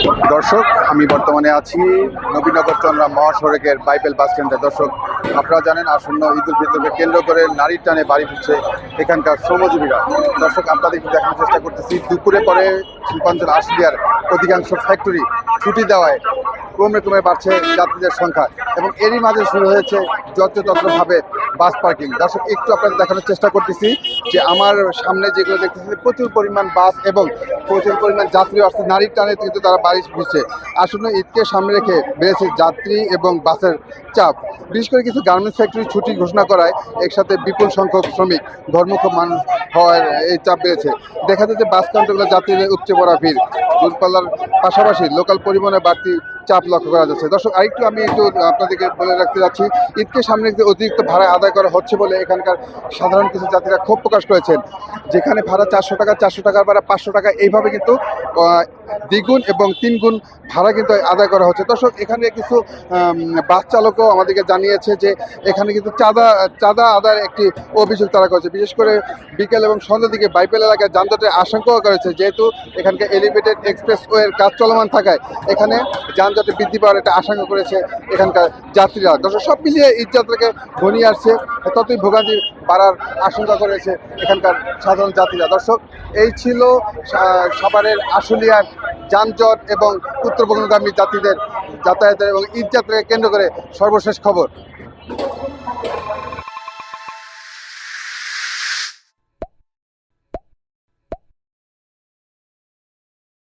দর্শক, আমি বর্তমানে আছি নবীনগর চন্দ্রা মহাসড়কের বাইবেল বাস স্ট্যান্ডে। দর্শক, আপনারা জানেন আসন্ন ঈদ উল ফিতরকে কেন্দ্র করে নারীর টানে বাড়ি ফিরছে এখানকার শ্রমজীবীরা। দর্শক, আপনাদেরকে দেখানোর চেষ্টা করতেছি দুপুরে পরে শিল্পাঞ্চল আশুলিয়ার অধিকাংশ ফ্যাক্টরি ছুটি দেওয়ায় ক্রমে ক্রমে বাড়ছে যাত্রীদের সংখ্যা এবং এরই মাঝে শুরু হয়েছে যত্রতত্রভাবে বাস পার্কিং। দর্শক, একটু আপনাদের দেখানোর চেষ্টা করতেছি যে আমার সামনে যেগুলো দেখতেছি প্রচুর পরিমাণ বাস এবং প্রচুর পরিমাণ যাত্রী আসছে নারীর টানে, কিন্তু তারা বাড়ি ফিরছে। আসন্ন ঈদকে সামনে রেখে বেড়েছে যাত্রী এবং বাসের চাপ। বিশেষ করে কিছু গার্মেন্টস ফ্যাক্টরি ছুটি ঘোষণা করায় একসাথে বিপুল সংখ্যক শ্রমিক ঘরমুখ মানুষ হওয়ার এই চাপ বেড়েছে। দেখা যাচ্ছে বাস কাউন্টারগুলো যাত্রীদের উপচে পড়া ভিড়, দূরপাল্লার পাশাপাশি লোকাল পরিবহনে বাড়তি চাপ লক্ষ্য করা যাচ্ছে। দর্শক, আরেকটু আমি একটু আপনাদেরকে বলে রাখতে যাচ্ছি, ঈদকে সামনে রেখে অতিরিক্ত ভাড়া আদায় করা হচ্ছে বলে এখানকার সাধারণ কিছু যাত্রীরা ক্ষোভ প্রকাশ করেছেন। যেখানে ভাড়া 400 টাকার ভাড়া 500 টাকা, এইভাবে কিন্তু দ্বিগুণ এবং তিনগুণ ভাড়া কিন্তু আদায় করা হচ্ছে। দর্শক, এখানে কিছু বাস চালকও আমাদেরকে জানিয়েছে যে এখানে কিন্তু চাঁদা আদায়ের একটি অভিযোগ তারা করেছে। বিশেষ করে বিকেল এবং সন্ধ্যার দিকে বাইপেল এলাকায় যানজটের আশঙ্কাও করেছে, যেহেতু এখানকার এলিভেটেড এক্সপ্রেসওয়ের কাজ চলমান থাকায় এখানে যানজটে বৃদ্ধি পাওয়ার একটা আশঙ্কা করেছে এখানকার যাত্রীরা। দর্শক, সব মিলিয়ে ঈদ যাত্রাকে ঘনিয়ে আসছে, ততই ভোগান্তি বাড়ার আশঙ্কা করেছে এখানকার সাধারণ যাত্রীরা। দর্শক, এই ছিল সাভারের আশুলিয়ার যানজট এবং উত্তরবঙ্গগামী যাত্রীদের যাতায়াতের এবং ঈদ যাত্রাকে কেন্দ্র করে সর্বশেষ খবর।